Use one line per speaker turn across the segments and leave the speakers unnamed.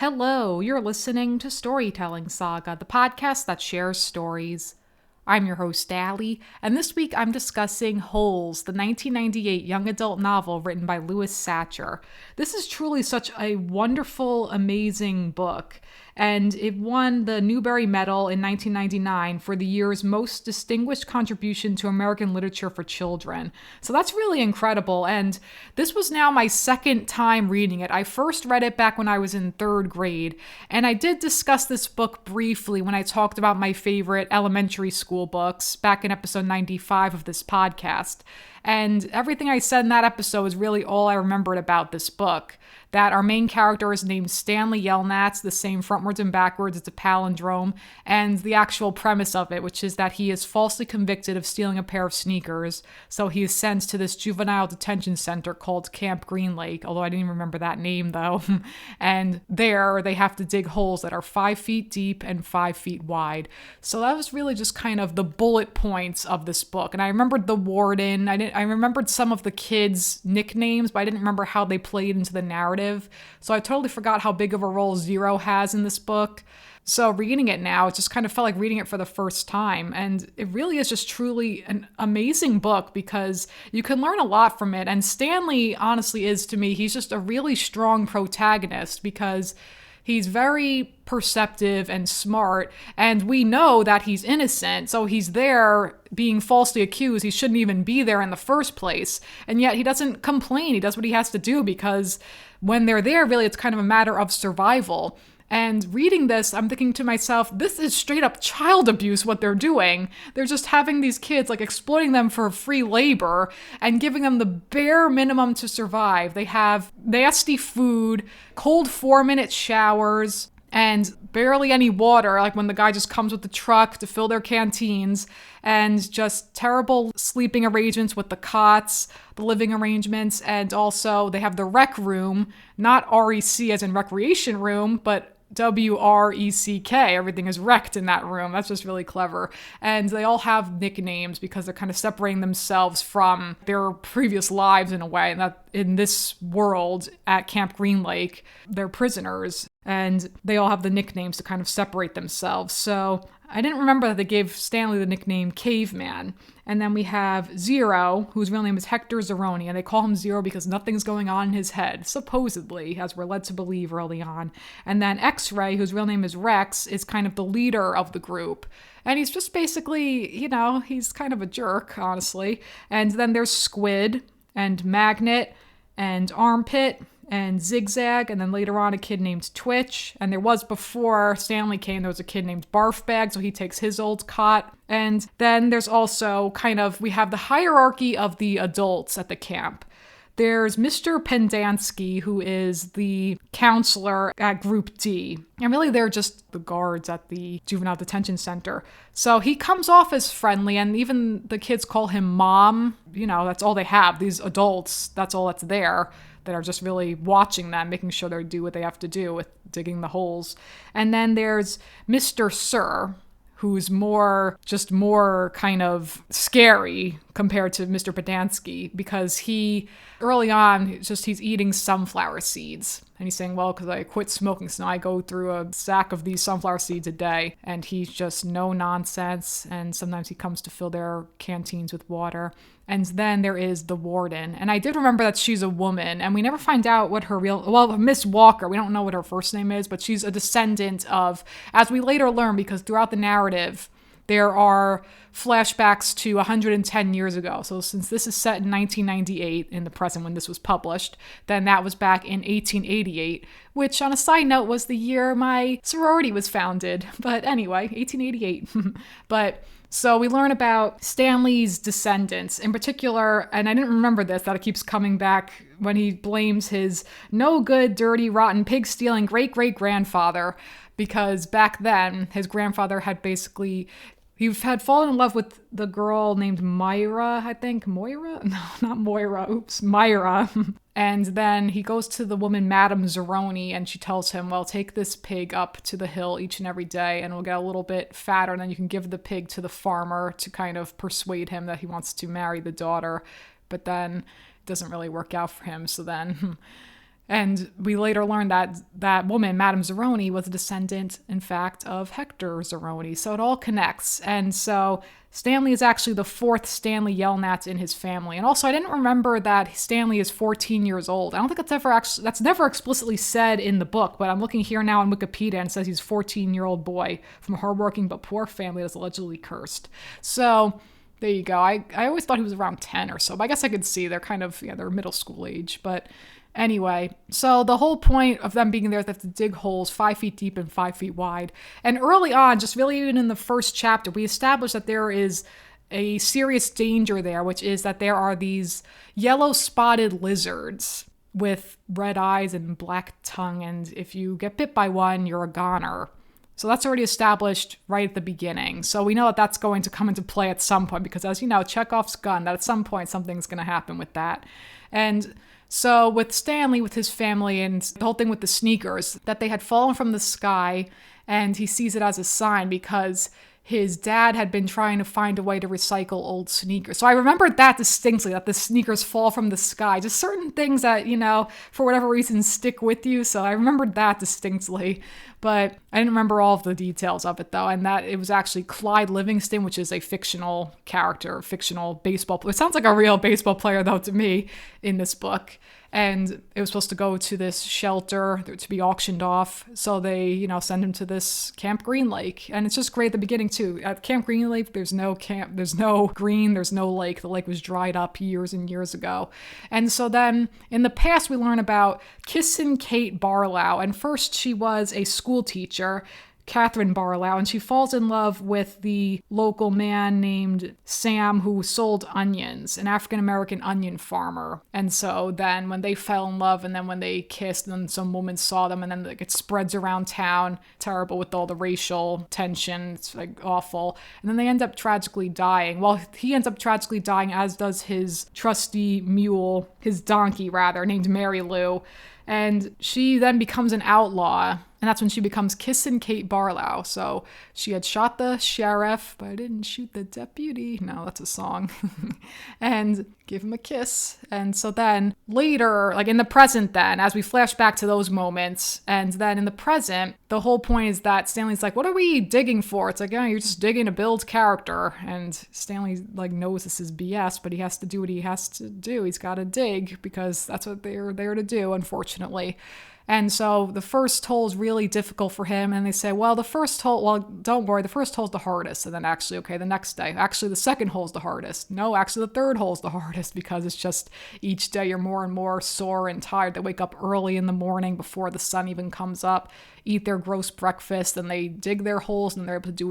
Hello, you're listening to Storytelling Saga, the podcast that shares stories. I'm your host, Allie, and this week I'm discussing Holes, the 1998 young adult novel written by Louis Sachar. This is truly such a wonderful, amazing book, and it won the Newbery Medal in 1999 for the year's most distinguished contribution to American literature for children. So that's really incredible, and this was now my second time reading it. I first read it back when I was in third grade, and I did discuss this book briefly when I talked about my favorite elementary school books back in episode 95 of this podcast. And everything I said in that episode is really all I remembered about this book. That our main character is named Stanley Yelnats, the same frontwards and backwards, it's a palindrome, and the actual premise of it, which is that he is falsely convicted of stealing a pair of sneakers, so he is sent to this juvenile detention center called Camp Green Lake, although I didn't even remember that name though, and there they have to dig holes that are 5 feet deep and 5 feet wide. So that was really just kind of the bullet points of this book, and I remembered the warden, I remembered some of the kids' nicknames, but I didn't remember how they played into the narrative. So I totally forgot how big of a role Zero has in this book. So reading it now, it just kind of felt like reading it for the first time. And it really is just truly an amazing book because you can learn a lot from it. And Stanley, honestly, is to me, he's just a really strong protagonist because he's very perceptive and smart, and we know that he's innocent, so he's there being falsely accused. He shouldn't even be there in the first place, and yet he doesn't complain. He does what he has to do because when they're there, really, it's kind of a matter of survival. And reading this, I'm thinking to myself, this is straight up child abuse, what they're doing. They're just having these kids, like exploiting them for free labor and giving them the bare minimum to survive. They have nasty food, cold 4-minute showers, and barely any water, like when the guy just comes with the truck to fill their canteens, and just terrible sleeping arrangements with the cots, the living arrangements, and also they have the rec room, not REC as in recreation room, but WRECK. Everything is wrecked in that room. That's just really clever. And they all have nicknames because they're kind of separating themselves from their previous lives in a way. And that in this world at Camp Green Lake, they're prisoners and they all have the nicknames to kind of separate themselves. So I didn't remember that they gave Stanley the nickname Caveman. And then we have Zero, whose real name is Hector Zeroni, and they call him Zero because nothing's going on in his head, supposedly, as we're led to believe early on. And then X-Ray, whose real name is Rex, is kind of the leader of the group. And he's just basically, he's kind of a jerk, honestly. And then there's Squid, and Magnet, and Armpit, and Zigzag, and then later on a kid named Twitch. And there was, before Stanley came, there was a kid named Barfbag, so he takes his old cot. And then there's also we have the hierarchy of the adults at the camp. There's Mr. Pendansky, who is the counselor at Group D. And really they're just the guards at the juvenile detention center. So he comes off as friendly, and even the kids call him Mom. That's all they have. These adults, that's all that's there, that are just really watching them, making sure they do what they have to do with digging the holes. And then there's Mr. Sir, who's more kind of scary compared to Mr. Pedansky, because early on, he's eating sunflower seeds. And he's saying, well, because I quit smoking, so now I go through a sack of these sunflower seeds a day. And he's just no nonsense. And sometimes he comes to fill their canteens with water. And then there is the warden. And I did remember that she's a woman. And we never find out what her Miss Walker, we don't know what her first name is, but she's a descendant of, as we later learn, because throughout the narrative, there are flashbacks to 110 years ago. So since this is set in 1998 in the present when this was published, then that was back in 1888, which on a side note was the year my sorority was founded. But anyway, 1888. But so we learn about Stanley's descendants in particular, and I didn't remember this, that it keeps coming back when he blames his no good, dirty, rotten, pig-stealing great-great-grandfather, because back then his grandfather had he had fallen in love with the girl named Myra, I think. Moira? No, not Moira. Oops, Myra. And then he goes to the woman, Madame Zeroni, and she tells him, well, take this pig up to the hill each and every day, and we'll get a little bit fatter, and then you can give the pig to the farmer to kind of persuade him that he wants to marry the daughter. But then it doesn't really work out for him, so then And we later learned that that woman, Madame Zeroni, was a descendant, in fact, of Hector Zeroni. So it all connects. And so Stanley is actually the fourth Stanley Yelnats in his family. And also, I didn't remember that Stanley is 14 years old. I don't think that's never explicitly said in the book, but I'm looking here now on Wikipedia and it says he's a 14-year-old boy from a hardworking but poor family that's allegedly cursed. So there you go. I always thought he was around 10 or so, but I guess I could see they're kind of, they're middle school age. But anyway, so the whole point of them being there is they have to dig holes 5 feet deep and 5 feet wide. And early on, just really even in the first chapter, we established that there is a serious danger there, which is that there are these yellow spotted lizards with red eyes and black tongue. And if you get bit by one, you're a goner. So that's already established right at the beginning. So we know that that's going to come into play at some point because, as you know, Chekhov's gun, that at some point something's going to happen with that. And so with Stanley, with his family, and the whole thing with the sneakers, that they had fallen from the sky, and he sees it as a sign because his dad had been trying to find a way to recycle old sneakers. So I remembered that distinctly, that the sneakers fall from the sky. Just certain things that, for whatever reason stick with you. So I remembered that distinctly. But I didn't remember all of the details of it, though. And that it was actually Clyde Livingston, which is a fictional character, fictional baseball player. It sounds like a real baseball player, though, to me, in this book. And it was supposed to go to this shelter to be auctioned off. So they, send him to this Camp Green Lake. And it's just great at the beginning, too. At Camp Green Lake, there's no green, there's no lake. The lake was dried up years and years ago. And so then in the past, we learn about Kissin Kate Barlow. And first, she was a school teacher, Catherine Barlow, and she falls in love with the local man named Sam who sold onions, an African-American onion farmer. And so then when they fell in love and then when they kissed, and then some woman saw them, and then it spreads around town, terrible with all the racial tension, it's like awful. And then they end up tragically dying. Well, he ends up tragically dying, as does his trusty mule, his donkey rather, named Mary Lou. And she then becomes an outlaw, and that's when she becomes Kissin' Kate Barlow. So she had shot the sheriff, but I didn't shoot the deputy. No, that's a song. And give him a kiss. And so then later, like in the present then, as we flash back to those moments, and then in the present, the whole point is that Stanley's like, what are we digging for? It's like, you're just digging to build character. And Stanley knows this is BS, but he has to do what he has to do. He's got to dig because that's what they're there to do, unfortunately. And so the first hole is really difficult for him. And they say, well, the first hole, don't worry, the first hole's the hardest. And then actually, okay, the next day, actually the second hole's the hardest. No, actually the third hole's the hardest because it's just each day you're more and more sore and tired. They wake up early in the morning before the sun even comes up, eat their gross breakfast, and they dig their holes and they're able to do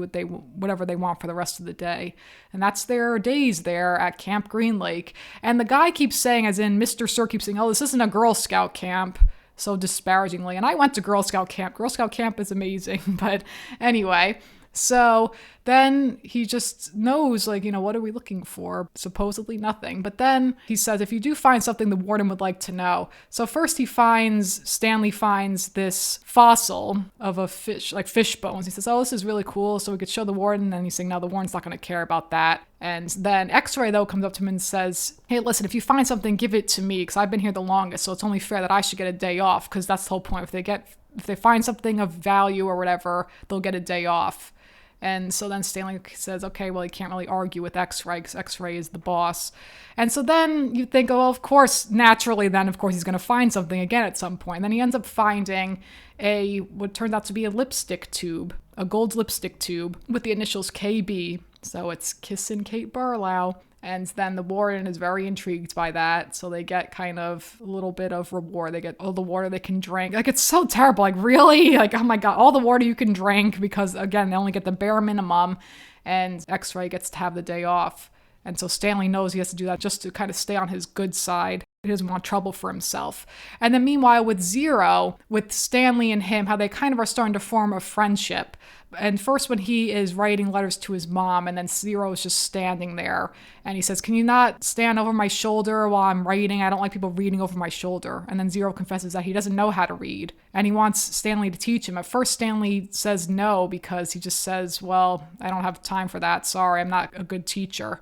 whatever they want for the rest of the day. And that's their days there at Camp Green Lake. And the guy keeps saying, as in Mr. Sir keeps saying, oh, this isn't a Girl Scout camp. So disparagingly. And I went to Girl Scout camp. Girl Scout camp is amazing. But anyway, so then he just knows, what are we looking for? Supposedly nothing. But then he says, if you do find something the warden would like to know. So first Stanley finds this fossil of a fish, like fish bones. He says, oh, this is really cool. So we could show the warden. And he's saying, no, the warden's not going to care about that. And then X-Ray, though, comes up to him and says, hey, listen, if you find something, give it to me because I've been here the longest. So it's only fair that I should get a day off because that's the whole point. If they find something of value or whatever, they'll get a day off. And so then Stanley says, okay, well, he can't really argue with X-Ray because X-Ray is the boss. And so then you think, oh, well, of course, naturally, then, of course, he's going to find something again at some point. And then he ends up finding what turned out to be a lipstick tube, a gold lipstick tube with the initials KB. So it's Kissin' Kate Barlow. And then the warden is very intrigued by that. So they get kind of a little bit of reward. They get all the water they can drink. It's so terrible. Really? Oh my God, all the water you can drink because, again, they only get the bare minimum. And X-Ray gets to have the day off. And so Stanley knows he has to do that just to kind of stay on his good side. He doesn't want trouble for himself. And then meanwhile with Zero, with Stanley and him, how they kind of are starting to form a friendship. And first when he is writing letters to his mom, and then Zero is just standing there. And he says, can you not stand over my shoulder while I'm writing? I don't like people reading over my shoulder. And then Zero confesses that he doesn't know how to read. And he wants Stanley to teach him. At first, Stanley says no because he just says, well, I don't have time for that. Sorry, I'm not a good teacher.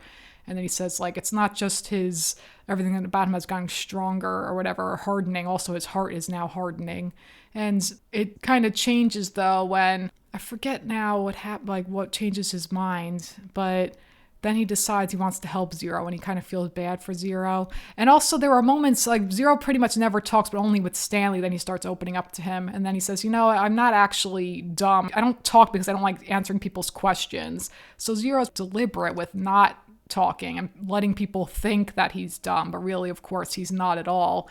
And then he says, like, it's not just everything about him has gotten stronger or whatever, or hardening. Also, his heart is now hardening. And it kind of changes, though, when, I forget now what changes his mind, but then he decides he wants to help Zero, and he kind of feels bad for Zero. And also there are moments, like, Zero pretty much never talks, but only with Stanley. Then he starts opening up to him, and then he says, I'm not actually dumb. I don't talk because I don't like answering people's questions. So Zero's deliberate with not talking and letting people think that he's dumb, but really, of course, he's not at all.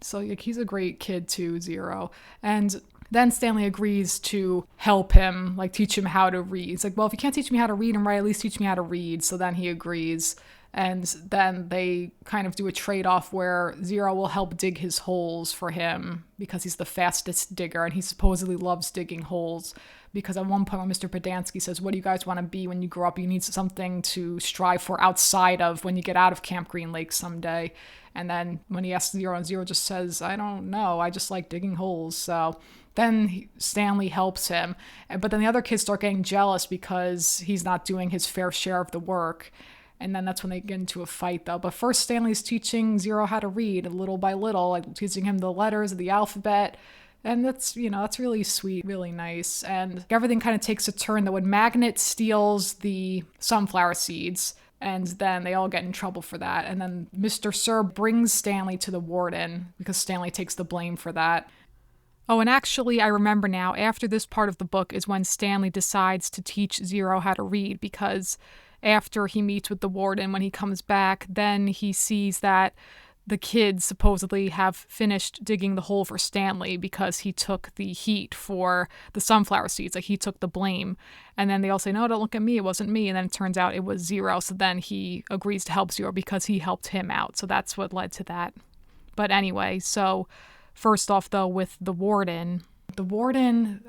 So, like, he's a great kid too, Zero. And then Stanley agrees to help him, like, teach him how to read. He's like, well, if you can't teach me how to read and write, at least teach me how to read. So then he agrees. And then they kind of do a trade-off where Zero will help dig his holes for him because he's the fastest digger, and he supposedly loves digging holes. Because at one point when Mr. Pedansky says, what do you guys want to be when you grow up? You need something to strive for outside of when you get out of Camp Green Lake someday. And then when he asks Zero, and Zero just says, I don't know, I just like digging holes. So then Stanley helps him. But then the other kids start getting jealous because he's not doing his fair share of the work. And then that's when they get into a fight, though. But first, Stanley's teaching Zero how to read little by little, like teaching him the letters of the alphabet. And that's really sweet, really nice. And everything kind of takes a turn, though, when Magnet steals the sunflower seeds. And then they all get in trouble for that. And then Mr. Sir brings Stanley to the warden because Stanley takes the blame for that. Oh, and actually, I remember now, after this part of the book is when Stanley decides to teach Zero how to read, because after he meets with the warden, when he comes back, then he sees that the kids supposedly have finished digging the hole for Stanley because he took the heat for the sunflower seeds. Like, he took the blame. And then they all say, no, don't look at me. It wasn't me. And then it turns out it was Zero. So then he agrees to help Zero because he helped him out. So that's what led to that. But anyway, so first off, though, with the warden,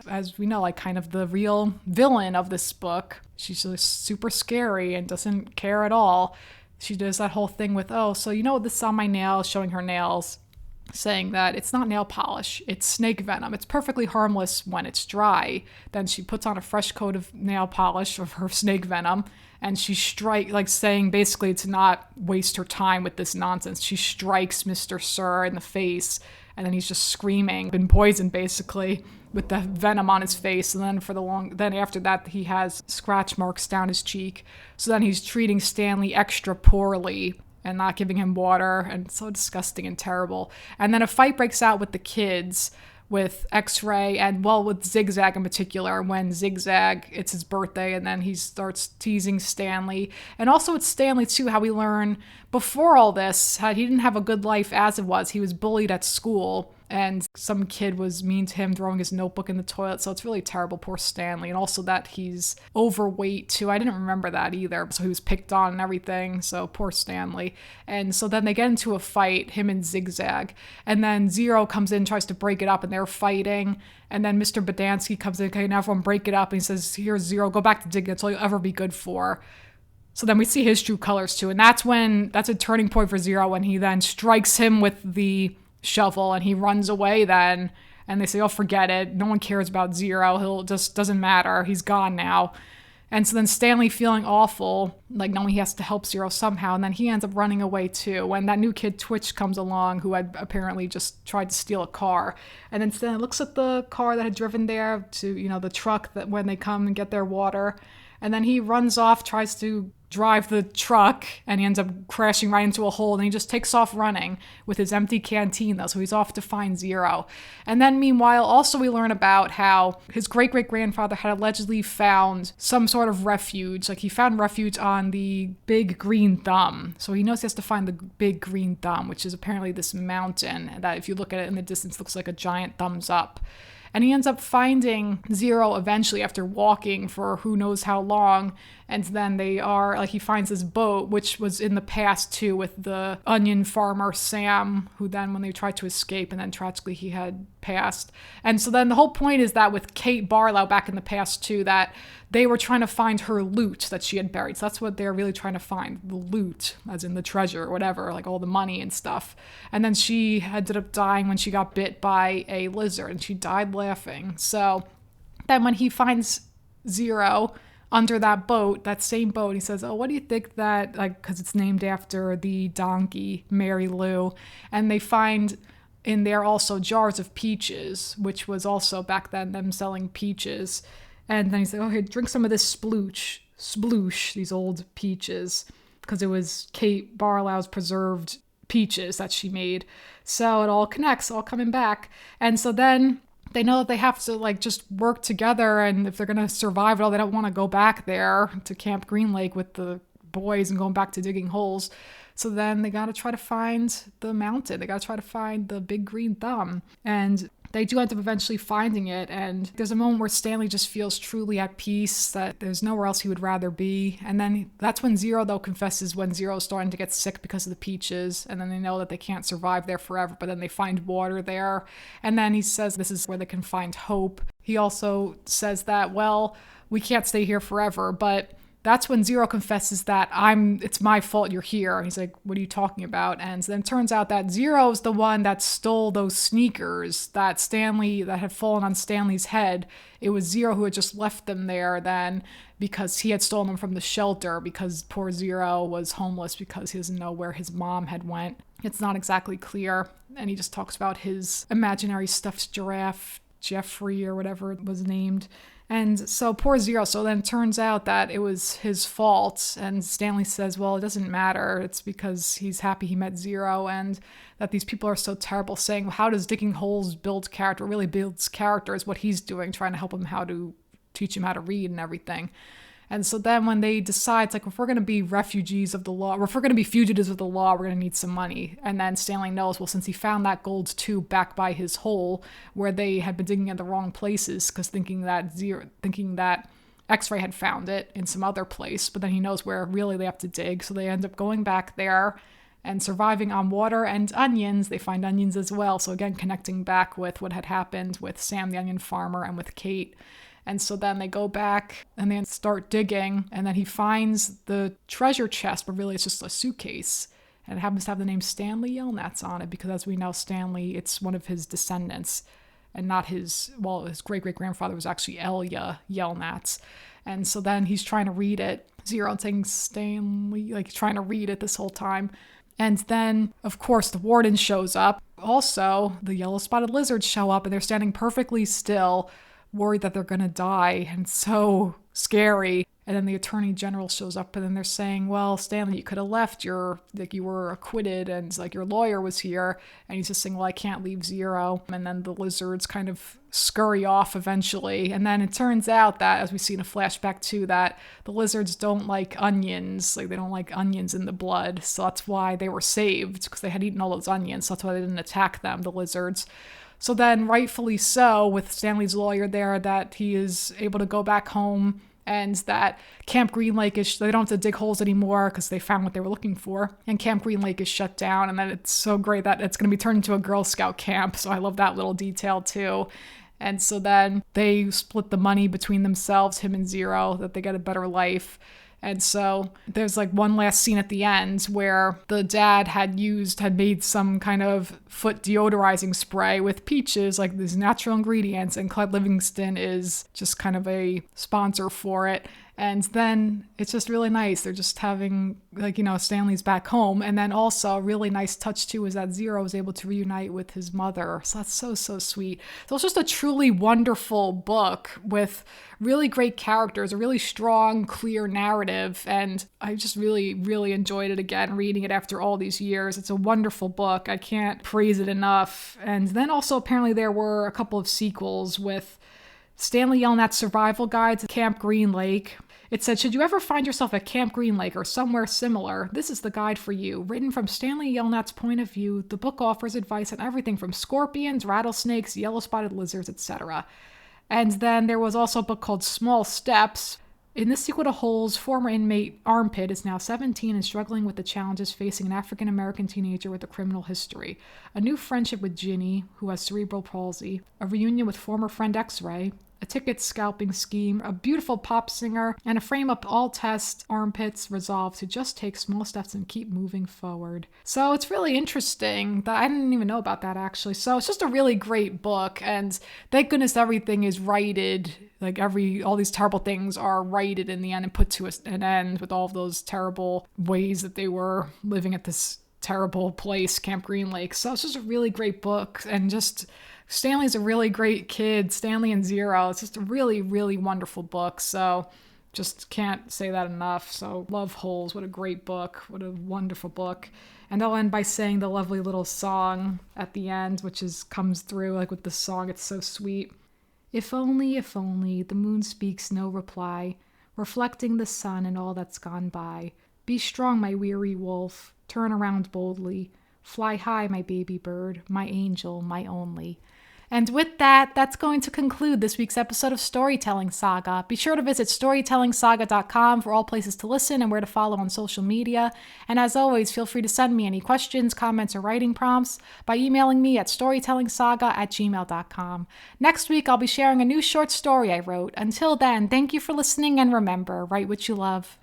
as we know, like, kind of the real villain of this book. She's just super scary and doesn't care at all. She does that whole thing with, so this is on my nails, showing her nails, saying that it's not nail polish, it's snake venom. It's perfectly harmless when it's dry. Then she puts on a fresh coat of nail polish of her snake venom, and she saying basically to not waste her time with this nonsense. She strikes Mr. Sir in the face, and then he's just screaming, been poisoned basically, with the venom on his face. And then after that, he has scratch marks down his cheek. So then he's treating Stanley extra poorly and not giving him water, and it's so disgusting and terrible. And then a fight breaks out with the kids, with X-Ray and, with Zigzag in particular, when Zigzag, it's his birthday, and then he starts teasing Stanley. And also with Stanley, too, how we learn before all this, how he didn't have a good life as it was. He was bullied at school, and some kid was mean to him, throwing his notebook in the toilet. So it's really terrible, poor Stanley. And also that he's overweight too. I didn't remember that either. So he was picked on and everything. So poor Stanley. And so then they get into a fight, him and Zigzag. And then Zero comes in, tries to break it up, and they're fighting. And then Mr. Badansky comes in, okay, now everyone break it up. And he says, here's Zero, go back to digging. That's all you'll ever be good for. So then we see his true colors too. And that's a turning point for Zero, when he then strikes him with the shovel and he runs away then, and they say, forget it, no one cares about Zero, he'll just doesn't matter, he's gone now. And so then Stanley, feeling awful, like knowing he has to help Zero somehow, and then he ends up running away too when that new kid Twitch comes along, who had apparently just tried to steal a car. And then Stanley looks at the car that had driven there to, the truck, that when they come and get their water, and then he runs off, tries to drive the truck, and he ends up crashing right into a hole, and he just takes off running with his empty canteen, though, so he's off to find Zero. And then meanwhile, also we learn about how his great-great-grandfather had allegedly found some sort of refuge, like he found refuge on the Big Green Thumb. So he knows he has to find the Big Green Thumb, which is apparently this mountain that, if you look at it in the distance, looks like a giant thumbs up. And he ends up finding Zero eventually after walking for who knows how long. And then he finds this boat, which was in the past too, with the onion farmer Sam, who then, when they tried to escape, and then tragically he had passed. And so then the whole point is that with Kate Barlow back in the past too, that they were trying to find her loot that she had buried. So that's what they're really trying to find, the loot, as in the treasure or whatever, like all the money and stuff. And then she ended up dying when she got bit by a lizard, and she died laughing. So then when he finds Zero, under that boat, that same boat. He says, oh, what do you think that, like, because it's named after the donkey, Mary Lou. And they find in there also jars of peaches, which was also back then them selling peaches. And then he said, oh, here, drink some of this sploosh, these old peaches, because it was Kate Barlow's preserved peaches that she made. So it all connects, all coming back. And so then they know that they have to like just work together, and if they're going to survive it all, they don't want to go back there to Camp Green Lake with the boys and going back to digging holes. So then they got to try to find the mountain. They got to try to find the big green thumb. And they do end up eventually finding it. And there's a moment where Stanley just feels truly at peace, that there's nowhere else he would rather be. And then that's when Zero, though, confesses when Zero's starting to get sick because of the peaches. And then they know that they can't survive there forever, but then they find water there. And then he says this is where they can find hope. He also says that, well, we can't stay here forever, but that's when Zero confesses that it's my fault you're here. He's like, what are you talking about? And then it turns out that Zero's the one that stole those sneakers that had fallen on Stanley's head. It was Zero who had just left them there then because he had stolen them from the shelter, because poor Zero was homeless because he doesn't know where his mom had went. It's not exactly clear. And he just talks about his imaginary stuffed giraffe, Jeffrey or whatever it was named. And so poor Zero. So then it turns out that it was his fault. And Stanley says, well, it doesn't matter. It's because he's happy he met Zero, and that these people are so terrible, saying, well, how does digging holes build character? What really builds character is what he's doing, trying to help him teach him how to read and everything. And so then when they decide, it's like, if we're going to be refugees of the law, or if we're going to be fugitives of the law, we're going to need some money. And then Stanley knows, well, since he found that gold tube back by his hole where they had been digging in the wrong places, because thinking that X-Ray had found it in some other place, but then he knows where really they have to dig. So they end up going back there and surviving on water and onions. They find onions as well. So again, connecting back with what had happened with Sam the onion farmer and with Kate. And so then they go back and they start digging, and then he finds the treasure chest, but really it's just a suitcase. And it happens to have the name Stanley Yelnats on it, because as we know, Stanley, it's one of his descendants, and not his great-great-grandfather was actually Elia Yelnats. And so then he's trying to read it. Zero saying Stanley, like trying to read it this whole time. And then, of course, the warden shows up. Also, the yellow-spotted lizards show up, and they're standing perfectly still, worried that they're gonna die, and so scary. And then the attorney general shows up, and then they're saying, well, Stanley, you could have left, you were acquitted, and like your lawyer was here. And he's just saying, well, I can't leave Zero. And then the lizards kind of scurry off eventually. And then it turns out that, as we see in a flashback too, that the lizards don't like onions, like they don't like onions in the blood. So that's why they were saved, because they had eaten all those onions. So that's why they didn't attack them, the lizards. So then, rightfully so, with Stanley's lawyer there, that he is able to go back home, and that Camp Green Lake they don't have to dig holes anymore because they found what they were looking for. And Camp Green Lake is shut down, and then it's so great that it's going to be turned into a Girl Scout camp. So I love that little detail too. And so then they split the money between themselves, him and Zero, that they get a better life. And so there's like one last scene at the end where the dad had made some kind of foot deodorizing spray with peaches, like these natural ingredients, and Clyde Livingston is just kind of a sponsor for it. And then it's just really nice. They're just having, Stanley's back home. And then also a really nice touch too is that Zero is able to reunite with his mother. So that's so, so sweet. So it's just a truly wonderful book with really great characters, a really strong, clear narrative. And I just really, really enjoyed it again, reading it after all these years. It's a wonderful book. I can't praise it enough. And then also apparently there were a couple of sequels with Stanley Yelnats' survival guide to Camp Green Lake. It said, should you ever find yourself at Camp Green Lake or somewhere similar, this is the guide for you. Written from Stanley Yelnats' point of view, the book offers advice on everything from scorpions, rattlesnakes, yellow-spotted lizards, etc. And then there was also a book called Small Steps. In this sequel to Holes, former inmate Armpit is now 17 and struggling with the challenges facing an African-American teenager with a criminal history. A new friendship with Ginny, who has cerebral palsy, a reunion with former friend X-Ray, a ticket scalping scheme, a beautiful pop singer, and a frame up all test armpits resolve to just take small steps and keep moving forward. So it's really interesting that I didn't even know about that actually. So it's just a really great book, and thank goodness everything is righted. Like all these terrible things are righted in the end and put to an end with all of those terrible ways that they were living at this terrible place, Camp Green Lake. So it's just a really great book, and just Stanley's a really great kid. Stanley and Zero. It's just a really, really wonderful book. So just can't say that enough. So love Holes. What a great book. What a wonderful book. And I'll end by saying the lovely little song at the end, which comes through like with the song. It's so sweet. If only, the moon speaks no reply, reflecting the sun and all that's gone by. Be strong, my weary wolf. Turn around boldly. Fly high, my baby bird, my angel, my only. And with that, that's going to conclude this week's episode of Storytelling Saga. Be sure to visit storytellingsaga.com for all places to listen and where to follow on social media. And as always, feel free to send me any questions, comments, or writing prompts by emailing me at storytellingsaga@gmail.com. Next week, I'll be sharing a new short story I wrote. Until then, thank you for listening, and remember, write what you love.